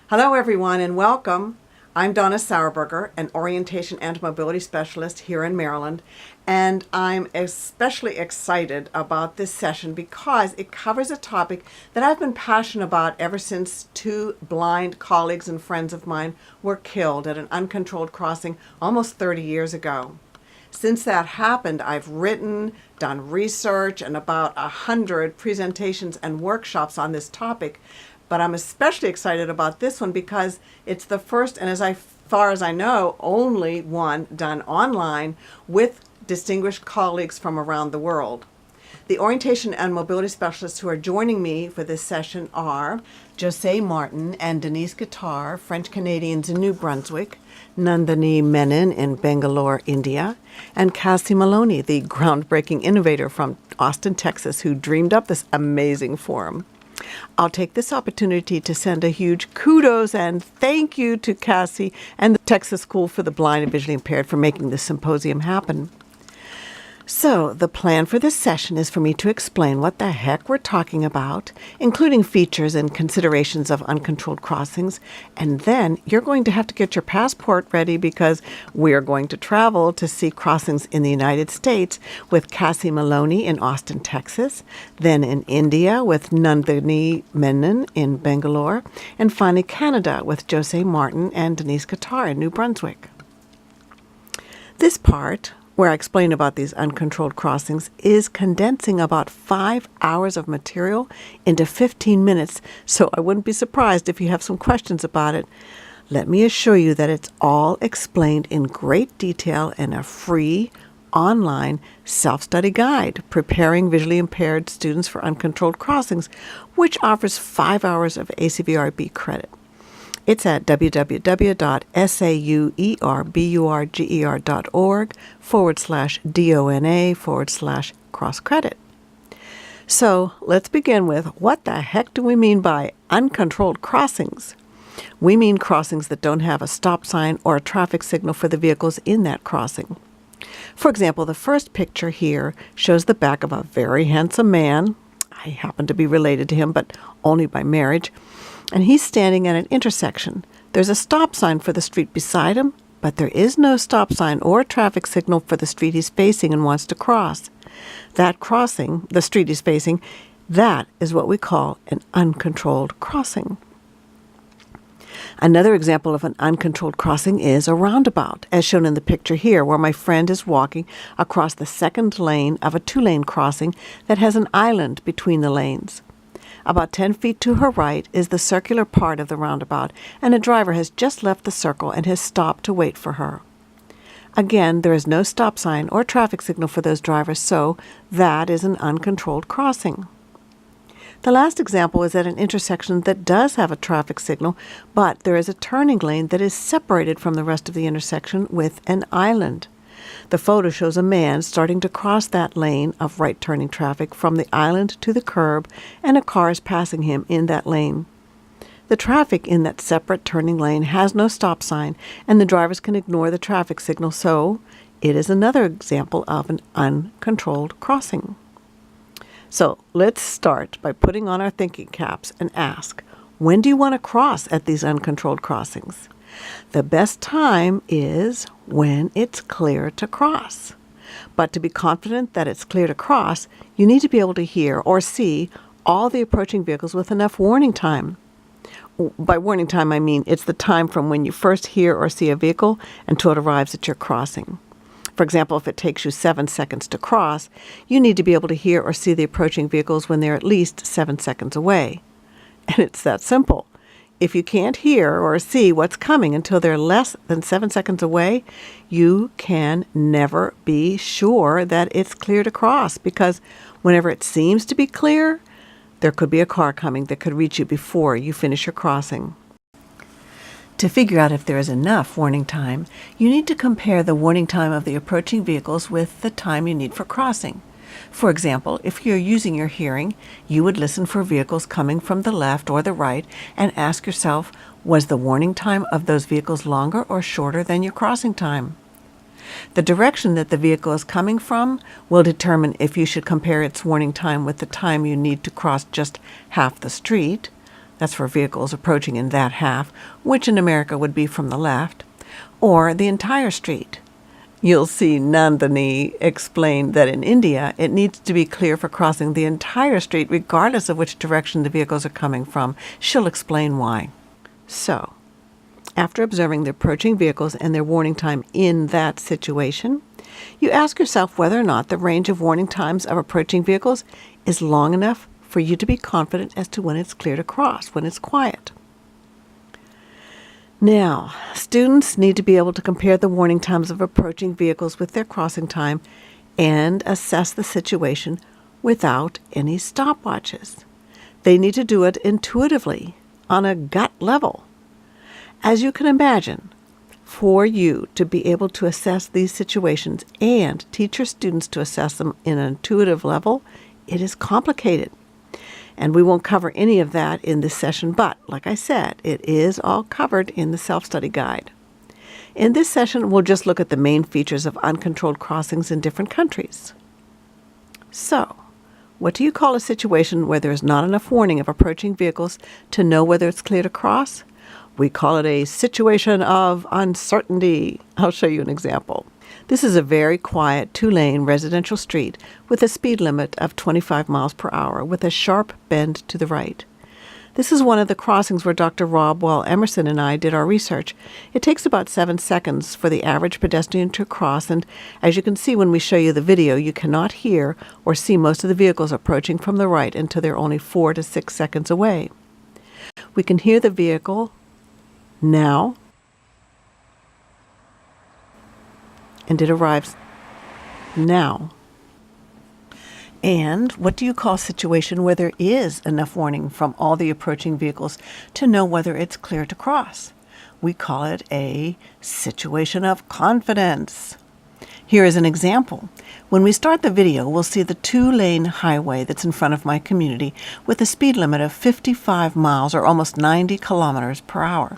Hello, everyone, and welcome. I'm Donna Sauerberger, an orientation and mobility specialist here in Maryland, and I'm especially excited about this session because it covers a topic that I've been passionate about ever since two blind colleagues and friends of mine were killed at an uncontrolled crossing almost 30 years ago. Since that happened, I've written, done research, and about 100 presentations and workshops on this topic. But I'm especially excited about this one because it's the first, and as far as I know, only one done online with distinguished colleagues from around the world. The orientation and mobility specialists who are joining me for this session are Jose Martin and Denise Guitar, French Canadians in New Brunswick, Nandini Menon in Bangalore, India, and Cassie Maloney, the groundbreaking innovator from Austin, Texas, who dreamed up this amazing forum. I'll take this opportunity to send a huge kudos and thank you to Cassie and the Texas School for the Blind and Visually Impaired for making this symposium happen. So, the plan for this session is for me to explain what the heck we're talking about, including features and considerations of uncontrolled crossings, and then you're going to have to get your passport ready because we're going to travel to see crossings in the United States with Cassie Maloney in Austin, Texas, then in India with Nandini Menon in Bangalore, and finally Canada with Jose Martin and Denise Guitar in New Brunswick. This part, where I explain about these uncontrolled crossings, is condensing about 5 hours of material into 15 minutes, so I wouldn't be surprised if you have some questions about it. Let me assure you that it's all explained in great detail in a free, online, self-study guide, Preparing Visually Impaired Students for Uncontrolled Crossings, which offers 5 hours of ACVRB credit. It's at www.sauerberger.org/DONA/cross-credit. So let's begin with what the heck do we mean by uncontrolled crossings? We mean crossings that don't have a stop sign or a traffic signal for the vehicles in that crossing. For example, the first picture here shows the back of a very handsome man. I happen to be related to him, but only by marriage. And he's standing at an intersection. There's a stop sign for the street beside him, but there is no stop sign or a traffic signal for the street he's facing and wants to cross. That crossing, the street he's facing, that is what we call an uncontrolled crossing. Another example of an uncontrolled crossing is a roundabout, as shown in the picture here, where my friend is walking across the second lane of a two-lane crossing that has an island between the lanes. About 10 feet to her right is the circular part of the roundabout, and a driver has just left the circle and has stopped to wait for her. Again, there is no stop sign or traffic signal for those drivers, so that is an uncontrolled crossing. The last example is at an intersection that does have a traffic signal, but there is a turning lane that is separated from the rest of the intersection with an island. The photo shows a man starting to cross that lane of right-turning traffic from the island to the curb, and a car is passing him in that lane. The traffic in that separate turning lane has no stop sign, and the drivers can ignore the traffic signal, so it is another example of an uncontrolled crossing. So let's start by putting on our thinking caps and ask, when do you want to cross at these uncontrolled crossings? The best time is when it's clear to cross. But to be confident that it's clear to cross, you need to be able to hear or see all the approaching vehicles with enough warning time. By warning time, I mean it's the time from when you first hear or see a vehicle until it arrives at your crossing. For example, if it takes you 7 seconds to cross, you need to be able to hear or see the approaching vehicles when they're at least 7 seconds away. And it's that simple. If you can't hear or see what's coming until they're less than 7 seconds away, you can never be sure that it's clear to cross, because whenever it seems to be clear, there could be a car coming that could reach you before you finish your crossing. To figure out if there is enough warning time, you need to compare the warning time of the approaching vehicles with the time you need for crossing. For example, if you're using your hearing, you would listen for vehicles coming from the left or the right and ask yourself, was the warning time of those vehicles longer or shorter than your crossing time? The direction that the vehicle is coming from will determine if you should compare its warning time with the time you need to cross just half the street. That's for vehicles approaching in that half, which in America would be from the left, or the entire street. You'll see Nandini explain that in India, it needs to be clear for crossing the entire street regardless of which direction the vehicles are coming from. She'll explain why. So, after observing the approaching vehicles and their warning time in that situation, you ask yourself whether or not the range of warning times of approaching vehicles is long enough for you to be confident as to when it's clear to cross, when it's quiet. Now, students need to be able to compare the warning times of approaching vehicles with their crossing time and assess the situation without any stopwatches. They need to do it intuitively, on a gut level. As you can imagine, for you to be able to assess these situations and teach your students to assess them in an intuitive level, it is complicated. And we won't cover any of that in this session, but like I said, it is all covered in the self-study guide. In this session, we'll just look at the main features of uncontrolled crossings in different countries. So, what do you call a situation where there is not enough warning of approaching vehicles to know whether it's clear to cross? We call it a situation of uncertainty. I'll show you an example. This is a very quiet 2-lane residential street with a speed limit of 25 miles per hour with a sharp bend to the right. This is one of the crossings where Dr. Rob Emerson and I did our research. It takes about 7 seconds for the average pedestrian to cross, and as you can see when we show you the video, you cannot hear or see most of the vehicles approaching from the right until they're only 4 to 6 seconds away. We can hear the vehicle now, and it arrives now. And what do you call a situation where there is enough warning from all the approaching vehicles to know whether it's clear to cross? We call it a situation of confidence. Here is an example. When we start the video, we'll see the 2-lane highway that's in front of my community with a speed limit of 55 miles or almost 90 kilometers per hour.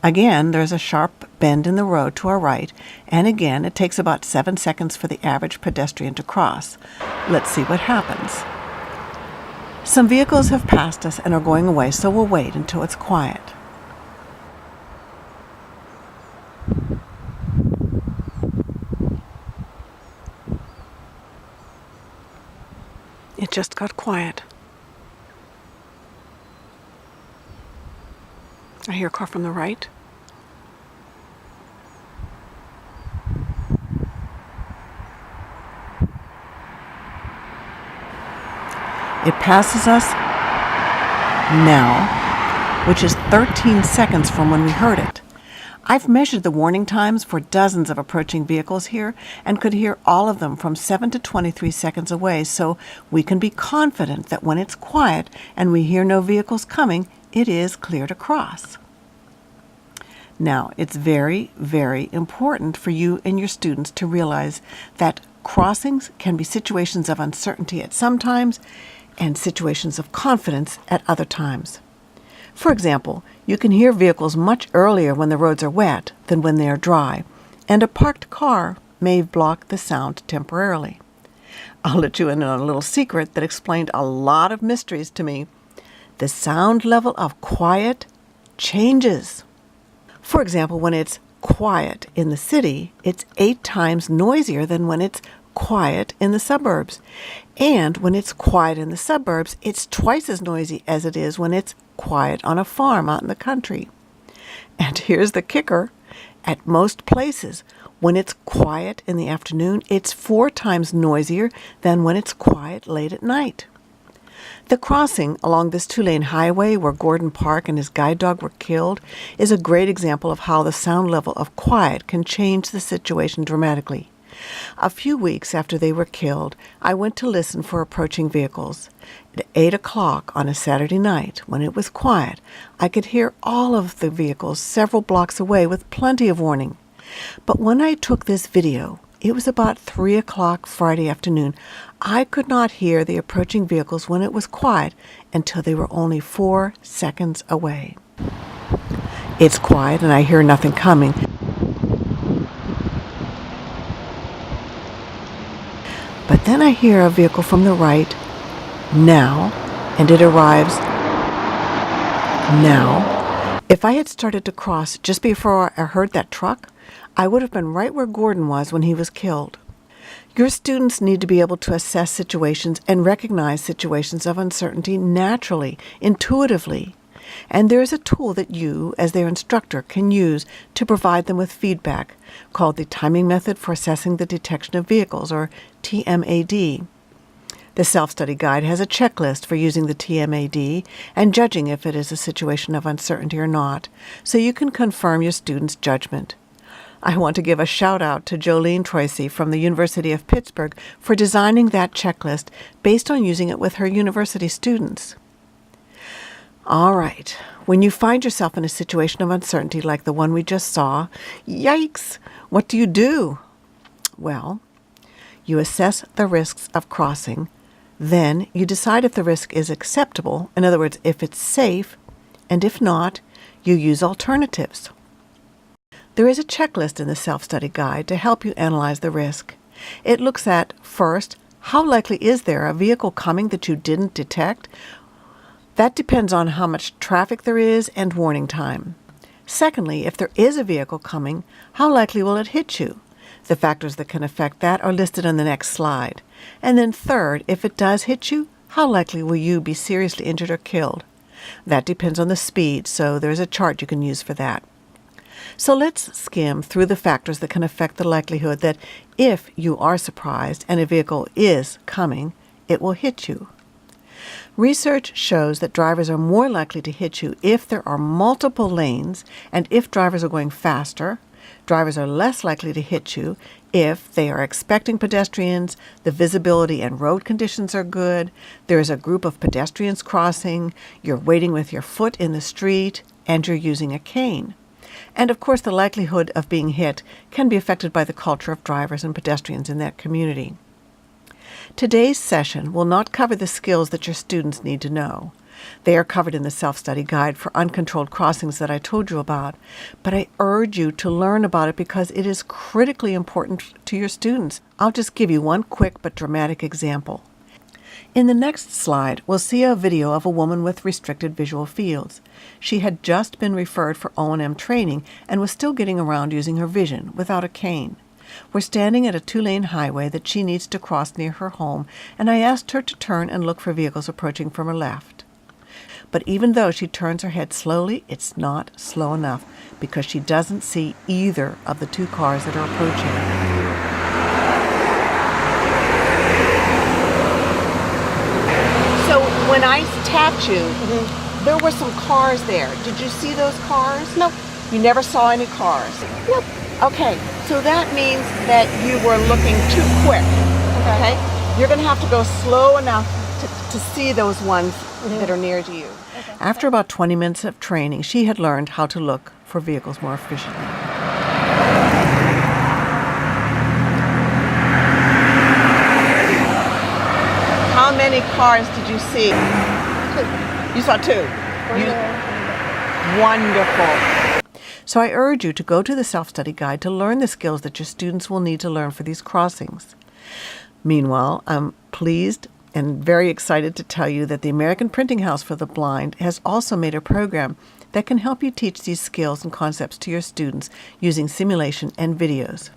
Again, there's a sharp bend in the road to our right, and again, it takes about 7 seconds for the average pedestrian to cross. Let's see what happens. Some vehicles have passed us and are going away, so we'll wait until it's quiet. It just got quiet. I hear a car from the right. It passes us now, which is 13 seconds from when we heard it. I've measured the warning times for dozens of approaching vehicles here and could hear all of them from 7 to 23 seconds away, so we can be confident that when it's quiet and we hear no vehicles coming, it is clear to cross. Now, it's very, very important for you and your students to realize that crossings can be situations of uncertainty at some times and situations of confidence at other times. For example, you can hear vehicles much earlier when the roads are wet than when they are dry, and a parked car may block the sound temporarily. I'll let you in on a little secret that explained a lot of mysteries to me. The sound level of quiet changes. For example, when it's quiet in the city, it's 8 times noisier than when it's quiet in the suburbs. And when it's quiet in the suburbs, it's twice as noisy as it is when it's quiet on a farm out in the country. And here's the kicker. At most places, when it's quiet in the afternoon, it's 4 times noisier than when it's quiet late at night. The crossing along this 2-lane highway where Gordon Park and his guide dog were killed is a great example of how the sound level of quiet can change the situation dramatically. A few weeks after they were killed, I went to listen for approaching vehicles. At 8 o'clock on a Saturday night, when it was quiet, I could hear all of the vehicles several blocks away with plenty of warning. But when I took this video, it was about 3 o'clock Friday afternoon. I could not hear the approaching vehicles when it was quiet until they were only 4 seconds away. It's quiet and I hear nothing coming. But then I hear a vehicle from the right now, and it arrives Now, if I had started to cross just before I heard that truck, I would have been right where Gordon was when he was killed. Your students need to be able to assess situations and recognize situations of uncertainty naturally, intuitively. And there is a tool that you, as their instructor, can use to provide them with feedback called the Timing Method for Assessing the Detection of Vehicles, or TMAD. The self-study guide has a checklist for using the TMAD and judging if it is a situation of uncertainty or not, so you can confirm your students' judgment. I want to give a shout out to Jolene Troisi from the University of Pittsburgh for designing that checklist based on using it with her university students. All right, when you find yourself in a situation of uncertainty like the one we just saw, yikes, what do you do? Well, you assess the risks of crossing. Then you decide if the risk is acceptable, in other words, if it's safe, and if not, you use alternatives. There is a checklist in the self-study guide to help you analyze the risk. It looks at, first, how likely is there a vehicle coming that you didn't detect? That depends on how much traffic there is and warning time. Secondly, if there is a vehicle coming, how likely will it hit you? The factors that can affect that are listed on the next slide. And then third, if it does hit you, how likely will you be seriously injured or killed? That depends on the speed, so there's a chart you can use for that. So let's skim through the factors that can affect the likelihood that if you are surprised and a vehicle is coming, it will hit you. Research shows that drivers are more likely to hit you if there are multiple lanes and if drivers are going faster. Drivers are less likely to hit you if they are expecting pedestrians, the visibility and road conditions are good, there is a group of pedestrians crossing, you're waiting with your foot in the street, and you're using a cane. And of course, the likelihood of being hit can be affected by the culture of drivers and pedestrians in that community. Today's session will not cover the skills that your students need to know. They are covered in the self-study guide for uncontrolled crossings that I told you about, but I urge you to learn about it because it is critically important to your students. I'll just give you one quick but dramatic example. In the next slide, we'll see a video of a woman with restricted visual fields. She had just been referred for O&M training and was still getting around using her vision without a cane. We're standing at a 2-lane highway that she needs to cross near her home, and I asked her to turn and look for vehicles approaching from her left. But even though she turns her head slowly, it's not slow enough because she doesn't see either of the two cars that are approaching. So when I tapped you, there were some cars there. Did you see those cars? Nope. You never saw any cars? Nope. Okay, so that means that you were looking too quick. Okay? You're going to have to go slow enough to see those ones that are near to you. Okay. After about 20 minutes of training, she had learned how to look for vehicles more efficiently. How many cars did you see? 2. You saw 2. Wonderful. So I urge you to go to the self-study guide to learn the skills that your students will need to learn for these crossings. Meanwhile, I'm pleased and very excited to tell you that the American Printing House for the Blind has also made a program that can help you teach these skills and concepts to your students using simulation and videos.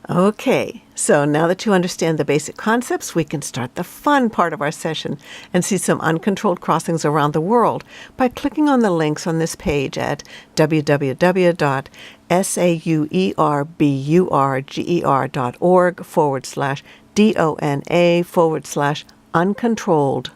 Okay, so now that you understand the basic concepts, we can start the fun part of our session and see some uncontrolled crossings around the world by clicking on the links on this page at www.sauerburger.org/DONA/uncontrolled.